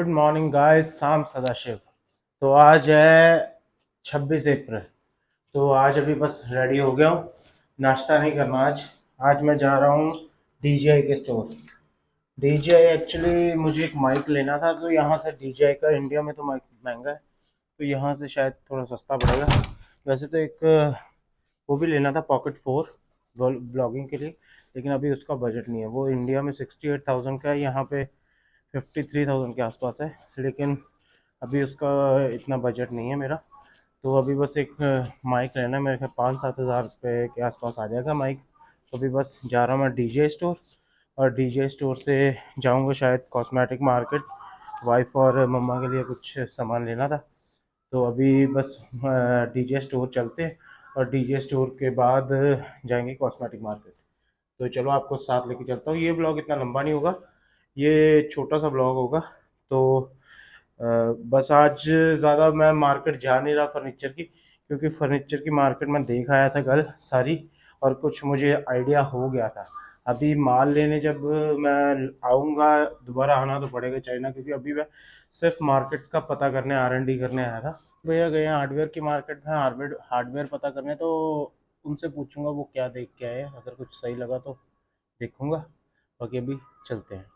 Good morning guys, शाम सदाशिव। तो आज है 26 अप्रैल। तो आज अभी बस रेडी हो गया हूँ। नाश्ता नहीं करना आज। आज मैं जा रहा हूँ DJI के स्टोर। DJI एक्चुअली मुझे एक माइक लेना था, तो यहाँ से DJI का इंडिया में तो माइक महंगा है, तो यहाँ से शायद थोड़ा सस्ता पड़ेगा। वैसे तो एक वो भी लेना था Pocket 4 ब्लॉगिंग के लिए, लेकिन अभी उसका बजट नहीं है। वो इंडिया में 68,000 का है, यहाँ पे 53,000 के आसपास है, लेकिन अभी उसका इतना बजट नहीं है मेरा। तो अभी बस एक माइक लेना है, मेरे ख्याल 5-7 हज़ार रुपये के आसपास आ जाएगा माइक। तो अभी बस जा रहा हूँ मैं DJI स्टोर, और DJI स्टोर से जाऊँगा शायद कॉस्मेटिक मार्केट। वाइफ और मम्मा के लिए कुछ सामान लेना था, तो अभी बस DJI स्टोर चलते हैं, और DJI स्टोर के बाद जाएंगे कॉस्मेटिक मार्केट। तो चलो आपको साथ लेके चलता हूँ। ये ब्लॉग इतना लंबा नहीं होगा, ये छोटा सा ब्लॉग होगा। तो बस आज ज़्यादा मैं मार्केट जा नहीं रहा फर्नीचर की, क्योंकि फर्नीचर की मार्केट में देख आया था कल सारी, और कुछ मुझे आइडिया हो गया था। अभी माल लेने जब मैं आऊँगा, दोबारा आना तो पड़ेगा चाइना, क्योंकि अभी मैं सिर्फ मार्केट्स का पता करने, R&D करने आया था। भैया गए हैं हार्डवेयर की मार्केट में, हार्डवेयर हार्डवेयर पता करने, तो उनसे पूछूंगा वो क्या देख के आए। अगर कुछ सही लगा तो देखूंगा, बाकी अभी चलते हैं।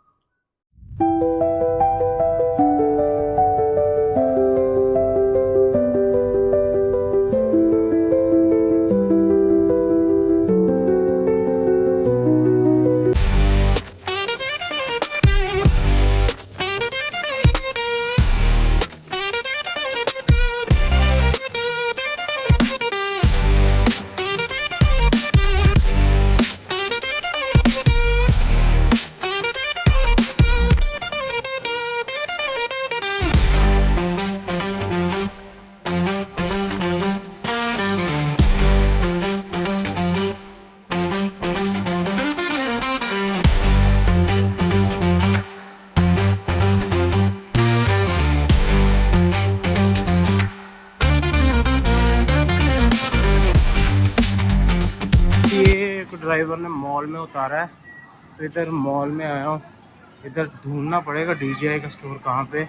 ये ड्राइवर ने मॉल में उतारा है, तो इधर मॉल में आया हूँ। इधर ढूंढना पड़ेगा DJI का स्टोर कहाँ पे,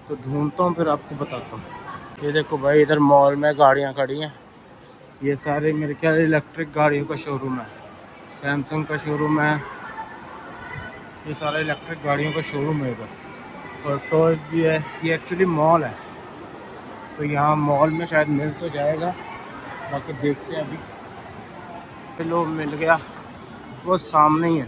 तो ढूंढता हूँ फिर आपको बताता हूँ। ये देखो भाई, इधर मॉल में गाड़ियाँ खड़ी हैं। ये सारे मेरे ख्याल इलेक्ट्रिक गाड़ियों का शोरूम है, सैमसंग का शोरूम है। ये सारा इलेक्ट्रिक गाड़ियों का शोरूम है इधर, और टॉयज़ भी है। ये एक्चुअली मॉल है, तो यहाँ मॉल में शायद मिल तो जाएगा, बाकी देखते हैं अभी। चलो मिल गया, वो सामने ही है।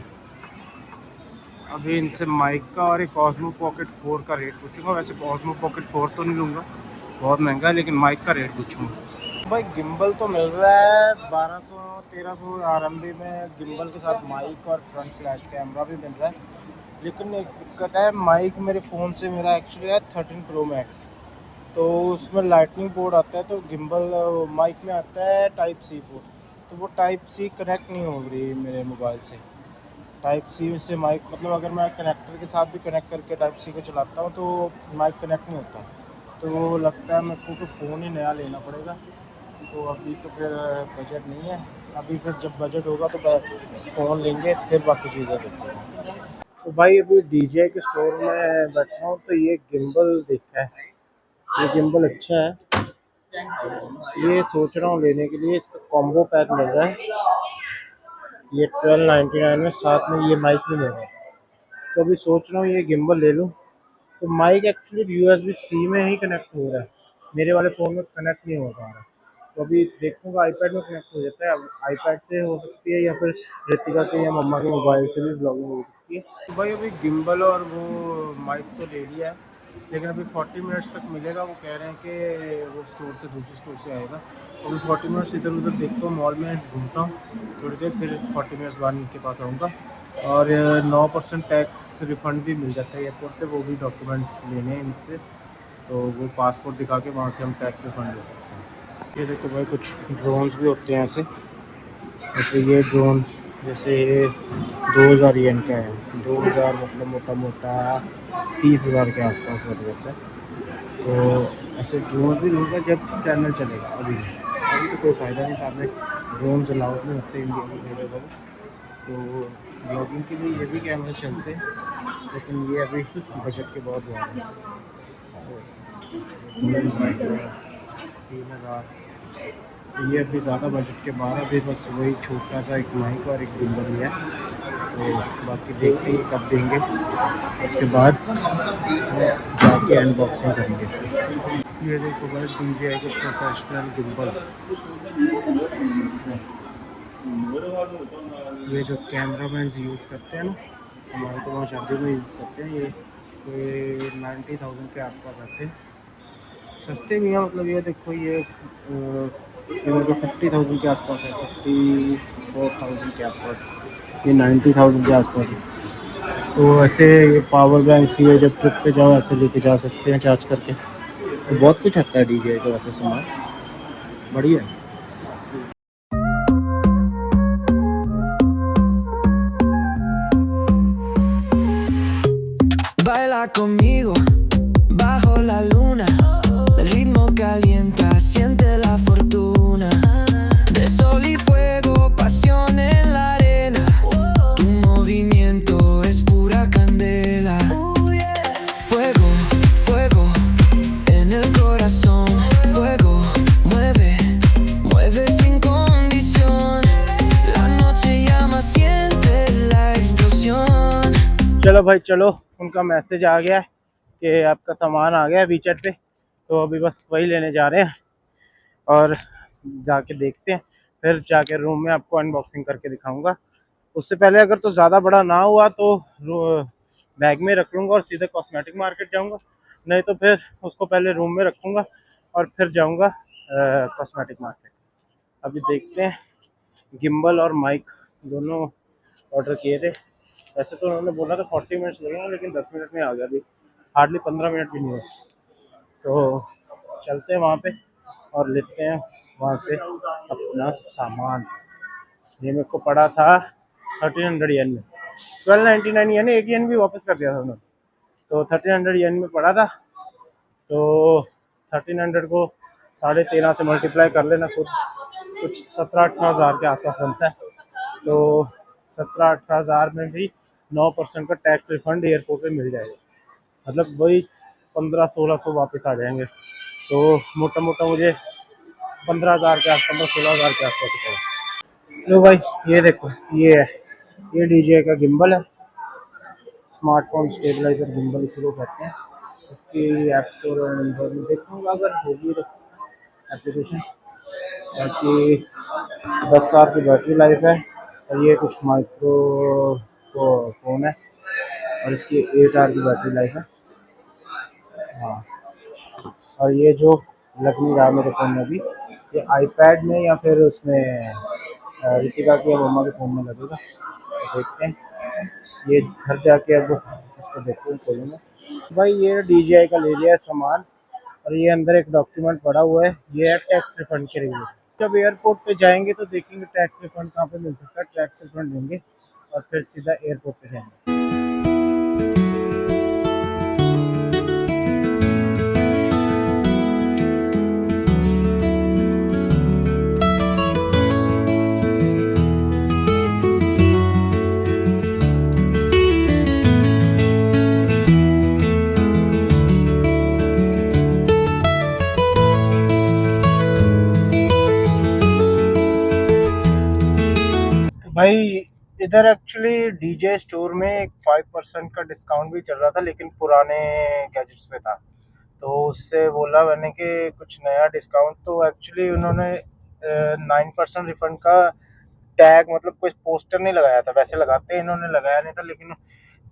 अभी इनसे माइक का और एक Osmo Pocket 4 का रेट पूछूंगा। वैसे Osmo Pocket 4 तो नहीं लूँगा, बहुत महंगा है, लेकिन माइक का रेट पूछूंगा। भाई गिम्बल तो मिल रहा है 1200-1300 RMB में, गिम्बल के साथ माइक और फ्रंट फ्लैश कैमरा भी मिल रहा है। लेकिन एक दिक्कत है, माइक मेरे फ़ोन से मेरा एक्चुअली है 13 Pro Max, तो उसमें लाइटनिंग पोर्ट आता है, तो गिम्बल माइक में आता है Type-C पोर्ट, तो वो Type-C कनेक्ट नहीं हो रही मेरे मोबाइल से। Type-C से माइक, मतलब अगर मैं कनेक्टर के साथ भी कनेक्ट करके Type-C को चलाता हूँ तो माइक कनेक्ट नहीं होता। तो वो लगता है मेरे को कि फ़ोन ही नया लेना पड़ेगा। तो अभी तो फिर बजट नहीं है। अभी फिर जब बजट होगा तो फ़ोन लेंगे, फिर बाकी चीज़ें देखेंगे। तो भाई अभी DJI के स्टोर में बैठा हूँ, तो ये गिम्बल देखा है। ये गिम्बल अच्छा है, ये सोच रहा हूँ लेने के लिए। इसका कॉम्बो पैक मिल रहा है, ये 1299 में, साथ में ये माइक भी मिल रहा है। तो अभी सोच रहा हूँ ये गिम्बल ले लूँ। तो माइक एक्चुअली USB-C में ही कनेक्ट हो रहा है, मेरे वाले फ़ोन में कनेक्ट नहीं हो पा रहा। तो अभी देखूँगा आईपैड में कनेक्ट हो जाता है। अब आईपैड से हो सकती है, या फिर रितिका के या मम्मा के मोबाइल से भी ब्लॉगिंग हो सकती है। तो भाई अभी गिम्बल और वो माइक तो ले लिया है, लेकिन अभी 40 मिनट्स तक मिलेगा। वो कह रहे हैं कि वो स्टोर से, दूसरे स्टोर से आएगा। तो अभी 40 मिनट्स इधर उधर देखता हूँ, मॉल में घूमता हूँ थोड़ी देर, फिर 40 मिनट्स बाद इनके पास आऊँगा। और 9% टैक्स रिफ़ंड भी मिल जाता है एयरपोर्ट पे, वो भी डॉक्यूमेंट्स लेने हैं इनसे, तो वो पासपोर्ट दिखा के वहाँ से हम टैक्स रिफ़ंड ले सकते हैं। ये देखो भाई, कुछ ड्रोन्स भी होते हैं ऐसे। जैसे ये ड्रोन, जैसे ये 2000 येन का है। 2000 मतलब मोटा मोटा 30,000 के आसपास लग जाता है। तो ऐसे ड्रोन्स भी लूँगा जब चैनल चलेगा। अभी तो कोई फ़ायदा नहीं, साथ में ड्रोन अलाउड नहीं होते इंडिया में, तो ब्लॉगिंग के लिए ये भी कैमरे चलते हैं, लेकिन ये अभी बजट के बहुत ज़्यादा है। 3,000, ये अभी ज़्यादा बजट के बाहर, अभी बस वही छोटा सा एक माइक और एक गिम्बल लिया है। तो बाकी देखते हैं कब देंगे, उसके बाद जाके अनबॉक्सिंग करेंगे इसकी। ये देखो भाई DJI के प्रोफेशनल गिम्बल, ये जो कैमरा मैन यूज़ करते हैं ना, हमारे तो वहाँ शादी में यूज़ करते हैं ये 90,000 के आसपास आते हैं। सस्ते भी हैं, मतलब ये देखो ये मेरे को 50,000 के आसपास है, 54,000 के आसपास, ये 90,000 के आसपास है। तो ऐसे ये पावर बैंक ये जब ट्रिप पे जाओ ऐसे लेके जा सकते हैं चार्ज करके। तो बहुत कुछ आता है DJI का वैसे सामान, बढ़िया है। Baila conmigo bajo la luna, el ritmo calienta, siente la fortuna de sol y fuego, pasión en la arena, tu movimiento es pura candela, fuego, fuego en el corazón, fuego, mueve, mueve sin condición, la noche llama, siente la explosión. चलो भाई चलो, उनका message आ गया है कि आपका सामान आ गया है वीचैट पे, तो अभी बस वही लेने जा रहे हैं और जाके देखते हैं, फिर जाके रूम में आपको अनबॉक्सिंग करके दिखाऊंगा। उससे पहले अगर तो ज़्यादा बड़ा ना हुआ तो बैग में रख लूँगा और सीधे कॉस्मेटिक मार्केट जाऊँगा, नहीं तो फिर उसको पहले रूम में रखूँगा और फिर जाऊँगा कॉस्मेटिक मार्केट। अभी देखते हैं, गिम्बल और माइक दोनों ऑर्डर किए थे। वैसे तो उन्होंने बोला था 40 मिनट्स लगेंगे, लेकिन 10 मिनट में आ गया, अभी हार्डली 15 मिनट भी नहीं हुआ। तो चलते हैं वहाँ पे और लेते हैं वहाँ से अपना सामान। ये मेरे को पड़ा था 1300 येन में, 1299 येन, एक येन भी वापस कर दिया था उन्होंने, तो 1300 येन में पड़ा था। तो 1300 को 13.5 से मल्टीप्लाई कर लेना खुद, कुछ 17-18 हज़ार के आसपास बनता है। तो 17-18 हज़ार में भी 9% का टैक्स रिफंड एयरपोर्ट पे मिल जाएगा, मतलब वही 1500-1600 वापस आ जाएंगे। तो मोटा मोटा मुझे 15,000 के आस 15-16 हज़ार के आसपास ही पड़ा। लो भाई ये देखो, ये है, ये DJI का गिम्बल है, स्मार्टफोन स्टेबलाइजर गिम्बल इसी को कहते हैं। इसकी ऐप स्टोर और नंबर में देखूँगा अगर होगी एप्लीकेशन। बाकी 10 साल की बैटरी लाइफ है, और ये कुछ माइक्रो फ़ोन है, और इसकी 8 आवर की बैटरी लाइफ है। हाँ, और ये जो लग नहीं रहा मेरे फ़ोन में भी, ये आईपैड में या फिर उसमें रितिका की या मम्मा के फ़ोन में लगेगा, तो देखते हैं। ये घर जाके अब इसको देखूँ खोलूँगा। भाई ये DJI का ले लिया है सामान, और ये अंदर एक डॉक्यूमेंट पड़ा हुआ है, ये है टैक्स रिफंड के लिए। जब एयरपोर्ट पे जाएंगे तो देखेंगे टैक्स रिफंड कहाँ पे मिल सकता है, टैक्स रिफंड देंगे और फिर सीधा एयरपोर्ट पे जाएंगे। भाई इधर एक्चुअली डीजे स्टोर में एक 5% का डिस्काउंट भी चल रहा था, लेकिन पुराने गैजेट्स पे था, तो उससे बोला मैंने कि कुछ नया डिस्काउंट। तो एक्चुअली उन्होंने 9% रिफंड का टैग, मतलब कोई पोस्टर नहीं लगाया था, वैसे लगाते हैं, इन्होंने लगाया नहीं था। लेकिन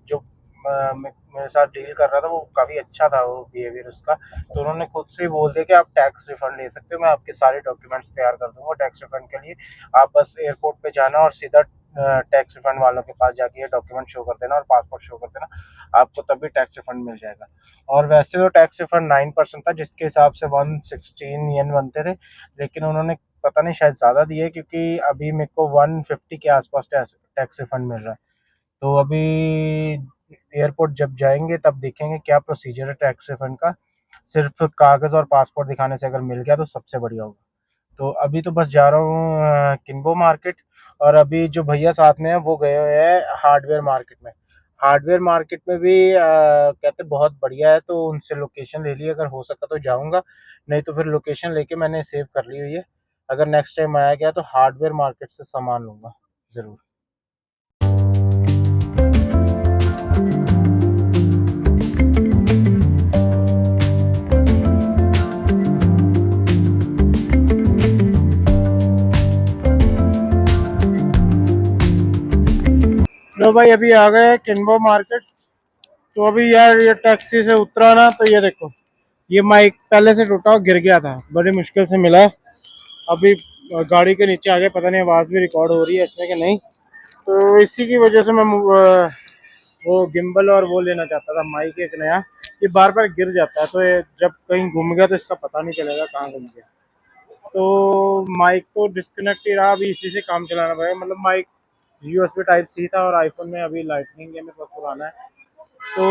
जो मेरे साथ डील कर रहा था वो काफ़ी अच्छा था, वो बिहेवियर उसका, तो उन्होंने खुद से ही बोल दिया कि आप टैक्स रिफंड ले सकते हो, मैं आपके सारे डॉक्यूमेंट्स तैयार कर दूंगा टैक्स रिफंड के लिए। आप बस एयरपोर्ट पे जाना और सीधा टैक्स रिफंड वालों के पास जाके ये डॉक्यूमेंट शो कर देना और पासपोर्ट शो कर देना, आपको तभी टैक्स रिफंड मिल जाएगा। और वैसे तो टैक्स रिफंड 9% था, जिसके हिसाब से 116 येन बनते थे, लेकिन उन्होंने पता नहीं शायद ज़्यादा दिए, क्योंकि अभी मेरे को 150 के आसपास टैक्स रिफंड मिल रहा है। तो अभी एयरपोर्ट जब जाएंगे तब देखेंगे क्या प्रोसीजर है टैक्स रिफंड का। सिर्फ कागज़ और पासपोर्ट दिखाने से अगर मिल गया तो सबसे बढ़िया होगा, तो अभी तो बस जा रहा हूँ किन्बो मार्केट। और अभी जो भैया साथ में है वो गए हुए हैं हार्डवेयर मार्केट में। हार्डवेयर मार्केट में भी कहते बहुत बढ़िया है, तो उनसे लोकेशन ले ली, अगर हो सका तो जाऊंगा, नहीं तो फिर लोकेशन लेके मैंने सेव कर ली हुई है। अगर नेक्स्ट टाइम आया गया तो हार्डवेयर मार्केट से सामान लूंगा ज़रूर। लो भाई अभी आ गए हैं किन्बो मार्केट। तो अभी यार ये टैक्सी से उतरा ना, तो ये देखो, ये माइक पहले से टूटा गिर गया था, बड़ी मुश्किल से मिला। अभी गाड़ी के नीचे आ गए, पता नहीं आवाज़ भी रिकॉर्ड हो रही है इसमें कि नहीं। तो इसी की वजह से मैं वो गिम्बल और वो लेना चाहता था, माइक एक नया। ये बार बार गिर जाता है, तो ये जब कहीं घूम गया तो इसका पता नहीं चलेगा कहाँ घूम गया। तो माइक तो डिस्कनेक्ट ही रहा, अभी इसी से काम चलाना पड़ेगा। मतलब माइक यूएसबी टाइप सी था और आईफोन में अभी लाइटनिंग है, मेरे पास पुराना है। तो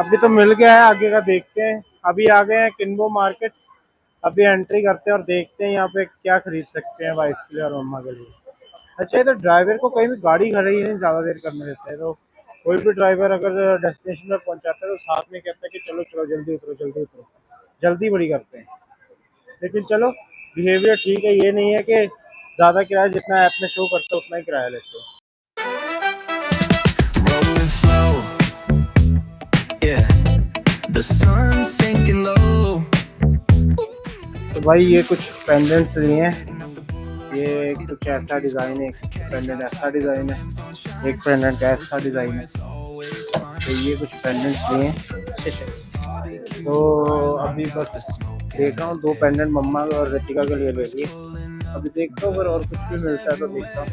अभी तो मिल गया है, आगे का देखते हैं। अभी आ गए हैं किन्बो मार्केट, अभी एंट्री करते हैं और देखते हैं यहाँ पे क्या खरीद सकते हैं वाइफ के लिए और मम्मा के लिए। अच्छा, ये तो ड्राइवर को कहीं भी गाड़ी खड़ी ही नहीं ज़्यादा देर करने देते हैं। तो कोई भी ड्राइवर अगर डेस्टिनेशन पर पहुंचाता है तो साथ में कहता है कि चलो चलो जल्दी उतरो जल्दी उतरो, जल्दी बड़ी करते हैं। लेकिन चलो, बिहेवियर ठीक है, ये नहीं है कि ज़्यादा किराया जितना ऐप में शो करता है उतना ही किराया लेते हैं। Rolling slow, yeah. The sun's sinking low. तो भाई ये कुछ पेंडेंट्स लिए हैं, ये कुछ ऐसा डिज़ाइन है, एक पेंडेंट ऐसा डिज़ाइन है, एक पेंडेंट ऐसा डिज़ाइन है। तो ये कुछ पेंडेंट्स लिए हैं। तो अभी बस देख रहा हूँ, 2 पेंडेंट मम्मा और रितिका के लिए ले लिए। अभी देखता हूँ अगर और कुछ भी मिलता है तो देखता हूँ।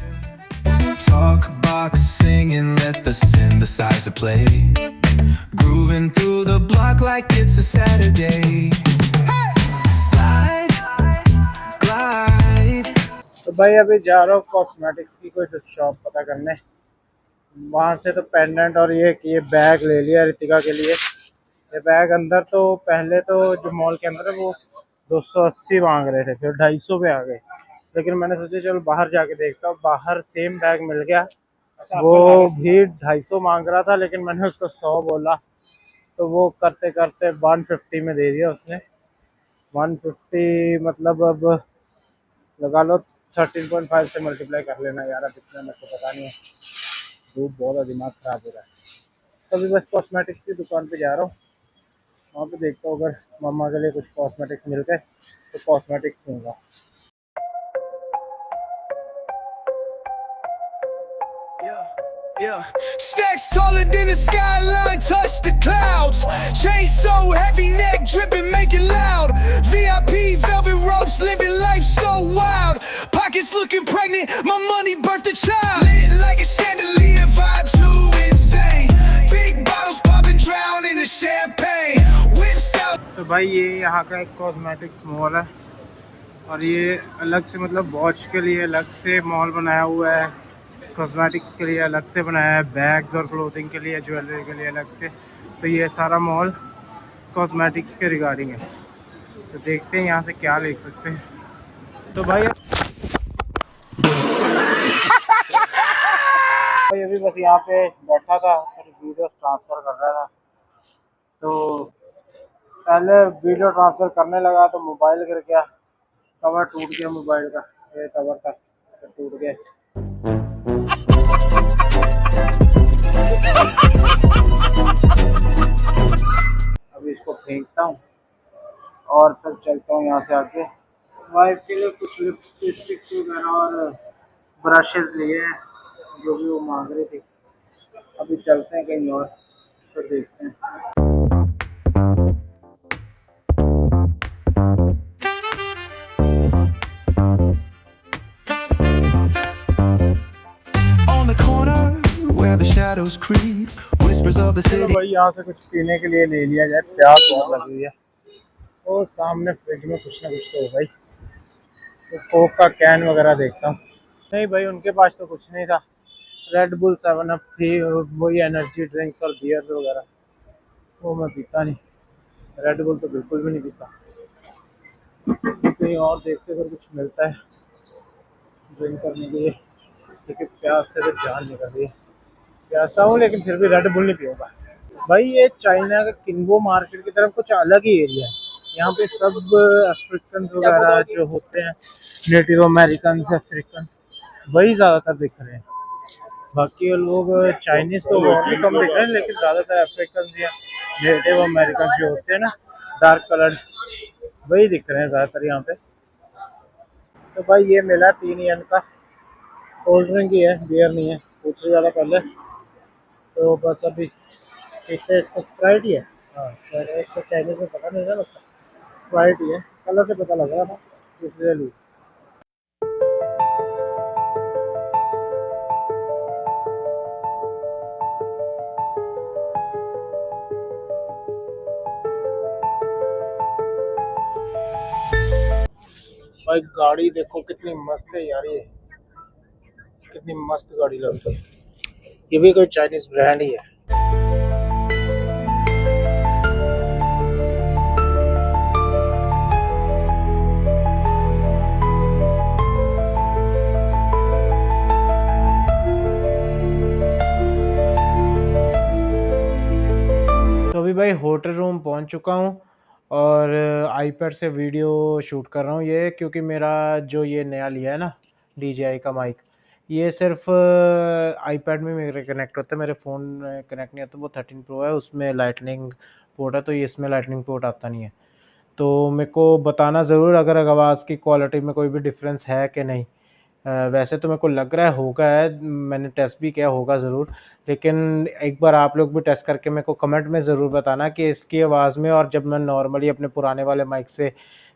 Talk box singing, let the synthesizer play. Grooving through the block like it's a Saturday. Slide, glide. तो भाई अभी जा रहा हूँ कॉस्मेटिक्स की कोई शॉप पता करने। वहाँ से तो पेंडेंट और ये बैग ले लिया रितिका के लिए। ये बैग अंदर तो पहले तो जो मॉल के अंदर है वो 280 मांग रहे थे, फिर 250 पे आ गए। लेकिन मैंने सोचा चलो बाहर जाके देखता हूँ, बाहर सेम बैग मिल गया। वो भी 250 मांग रहा था, लेकिन मैंने उसको 100 बोला, तो वो करते करते 150 में दे दिया उसने। 150 मतलब अब लगा लो 13.5 से मल्टीप्लाई कर लेना यार, अब इतना मेरे को पता नहीं है, धूप बहुत है, दिमाग खराब हो रहा है। तो अभी बस कॉस्मेटिक्स की दुकान पे जा रहा हूँ, वहाँ पे देखता हूँ अगर मम्मा के लिए कुछ कॉस्मेटिक्स मिल गए तो कॉस्मेटिक्स लूँगा। Yeah. Stacks taller than the skyline, touch the clouds. Chain so heavy, neck dripping, make it loud. VIP, velvet ropes, living life so wild. Pockets looking pregnant, my money birthed a child. Lit like a chandelier, vibe too insane. Big bottles popping, drown in the champagne. Whips out. तो भाई ये यहाँ का एक cosmetics mall है, और ये अलग से मतलब वॉच के लिए अलग से मॉल बनाया हुआ है, कॉस्मेटिक्स के लिए अलग से बनाया है, बैग्स और क्लोथिंग के लिए, ज्वेलरी के लिए अलग से। तो ये सारा मॉल कॉस्मेटिक्स के रिगार्डिंग है। तो देखते हैं यहाँ से क्या ले सकते हैं। तो भाई अभी बस यहाँ पे बैठा था, फिर वीडियोस ट्रांसफ़र कर रहा था। तो पहले वीडियो ट्रांसफ़र करने लगा तो मोबाइल गिर गया, कवर टूट गया मोबाइल का, ये कवर का टूट गया। अभी इसको फेंकता हूँ और फिर चलता हूँ यहाँ से आके। वाइफ के लिए कुछ लिपस्टिक्स वगैरह और ब्रशेज लिए हैं, जो भी वो मांग रही थी। अभी चलते हैं कहीं और, तो देखते हैं। On the corner where the shadows creep, whispers of the चलो city. भाई यहाँ से कुछ पीने के लिए ले लिया जाए, प्यास बहुत लगी हुई है। और सामने फ्रिज में कुछ ना कुछ तो होगा ही, तो कोक का कैन वगैरह देखता हूँ। नहीं भाई उनके पास तो कुछ नहीं था, रेड बुल 7 अप थी, वही एनर्जी ड्रिंक्स और बियर्स वगैरह, वो मैं पीता नहीं, रेड बुल तो बिल्कुल भी नहीं पीता। कहीं और देखते अगर कुछ मिलता है ड्रिंक करने के लिए, क्योंकि प्यास से तो जान निकल रही है। प्यासा हूँ लेकिन फिर भी रेड बुल नहीं पीऊँगा। भाई ये चाइना का किंगो मार्केट की तरफ कुछ अलग ही एरिया है। यहाँ पे सब अफ्रीकन वगैरह जो होते हैं, नेटिव अमेरिकन अफ्रीकन, वही ज़्यादातर दिख रहे हैं। बाकी लोग चाइनीज़ तो और भी कम दिख रहे हैं, लेकिन ज़्यादातर अफ्रीकन या नेटिव अमेरिकन जो होते हैं ना, डार्क कलर्ड, वही दिख रहे हैं ज़्यादातर यहाँ पे। तो भाई ये मिला 3 येन का, कोल्ड ड्रिंक ही है, बियर नहीं है, पूछ लिया था पहले। तो बस अभी देखते हैं, इसका स्प्राइट ही है। हाँ स्प्राइट है, एक तो चाइनीज़ में पता नहीं ना लगता, स्प्राइट ही है, कलर से पता लग रहा था इसलिए ली। भाई गाड़ी देखो कितनी मस्त है यार, ये कितनी मस्त गाड़ी लग रही है। ये भी कोई चाइनीज ब्रांड ही है। तो अभी भाई होटल रूम पहुंच चुका हूं और आईपैड से वीडियो शूट कर रहा हूं। ये क्योंकि मेरा जो ये नया लिया है ना DJI का माइक, ये सिर्फ आईपैड में मेरे कनेक्ट होता है, मेरे फ़ोन में कनेक्ट नहीं होता। वो 13 प्रो है, उसमें लाइटनिंग पोर्ट है, तो ये इसमें लाइटनिंग पोर्ट आता नहीं है। तो मेरे को बताना ज़रूर अगर आवाज़ की क्वालिटी में कोई भी डिफरेंस है कि नहीं। वैसे तो मेरे को लग रहा है होगा है, मैंने टेस्ट भी किया, होगा ज़रूर। लेकिन एक बार आप लोग भी टेस्ट करके मेरे को कमेंट में ज़रूर बताना कि इसकी आवाज़ में और जब मैं नॉर्मली अपने पुराने वाले माइक से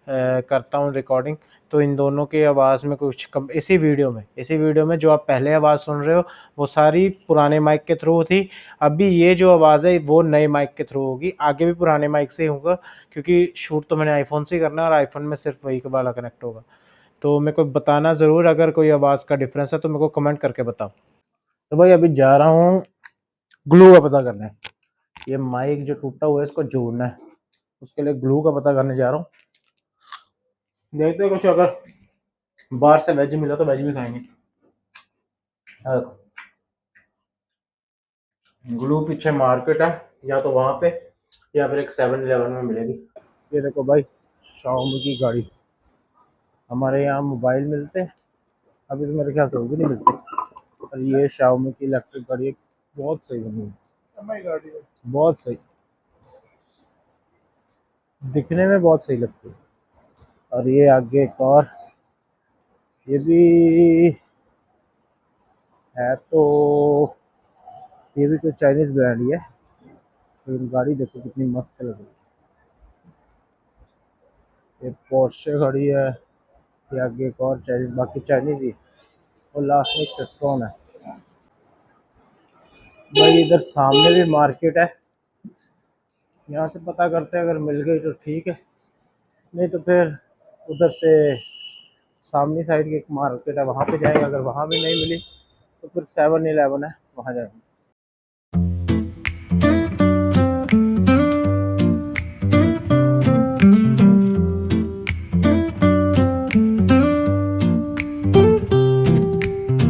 करता हूँ रिकॉर्डिंग, तो इन दोनों की आवाज़ में कुछ कम। इसी वीडियो में जो आप पहले आवाज़ सुन रहे हो वो सारी पुराने माइक के थ्रू थी। अभी ये जो आवाज़ है वो नए माइक के थ्रू होगी, आगे भी पुराने माइक से ही होगा, क्योंकि शूट तो मैंने आईफोन से ही करना है और आईफोन में सिर्फ वही वाला कनेक्ट होगा। तो मेरे को बताना ज़रूर अगर कोई आवाज़ का डिफरेंस है तो मेरे को कमेंट करके बताओ। तो भाई अभी जा रहा हूँ ग्लू का पता करने। ये माइक जो टूटा हुआ है इसको जोड़ना है, उसके लिए ग्लू का पता करने जा रहा हूँ। देखते हैं कुछ अगर बाहर से वेज मिला तो वेज भी खाएंगे। ग्लू पीछे मार्केट है, या तो वहाँ पे या फिर एक 7-Eleven में मिलेगी। ये देखो भाई शाओमी की गाड़ी, हमारे यहाँ मोबाइल मिलते हैं, अभी तो मेरे ख्याल से वो भी नहीं मिलते। और ये शाओमी की इलेक्ट्रिक गाड़ी बहुत सही बनी है, गाड़ी है बहुत सही, दिखने में बहुत सही लगती है। और ये आगे एक और, ये भी है, तो ये भी कोई चाइनीज ब्रांड ही है। तो गाड़ी देखो कितनी मस्त लग रही है। ये पोर्शे गाड़ी है, ये आगे एक और चाइनीज, बाकी चाइनीज ही। और लास्ट में एक सेट्रॉन है। भाई इधर सामने भी मार्केट है, यहाँ से पता करते हैं, अगर मिल गई तो ठीक है, नहीं तो फिर उधर से सामने साइड की एक मार्केट है वहाँ पे जाएंगे। अगर वहाँ भी नहीं मिली तो फिर 7-Eleven है, वहाँ जाएंगे।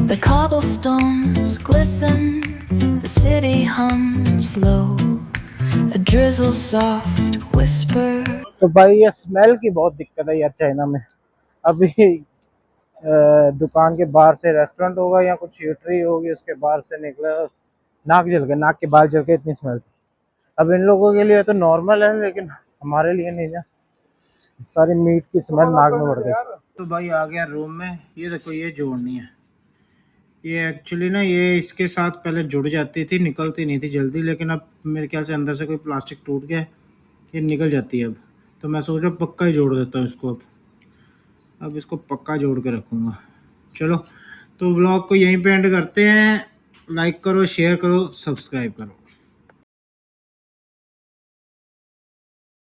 The cobblestones glisten, the city hums low, a drizzle soft whisper. तो भाई ये स्मेल की बहुत दिक्कत है यार चाइना में। अभी दुकान के बाहर से रेस्टोरेंट होगा या कुछ थिएटरी होगी, उसके बाहर से निकला, नाक जल गया, नाक के बाल जल के इतनी स्मेल थी। अब इन लोगों के लिए तो नॉर्मल है, लेकिन हमारे लिए नहीं ना, सारी मीट की स्मेल नाक में बढ़ गई। तो भाई आ गया रूम में, ये देखो ये जोड़नी है। ये एक्चुअली ना ये इसके साथ पहले जुड़ जाती थी, निकलती नहीं थी जल्दी, लेकिन अब मेरे ख्याल से अंदर से कोई प्लास्टिक टूट गया है, ये निकल जाती है अब। तो मैं सोच रहा हूँ पक्का ही जोड़ देता हूँ इसको। अब इसको पक्का जोड़ के रखूँगा। चलो तो व्लॉग को यहीं पे एंड करते हैं। लाइक करो, शेयर करो, सब्सक्राइब करो।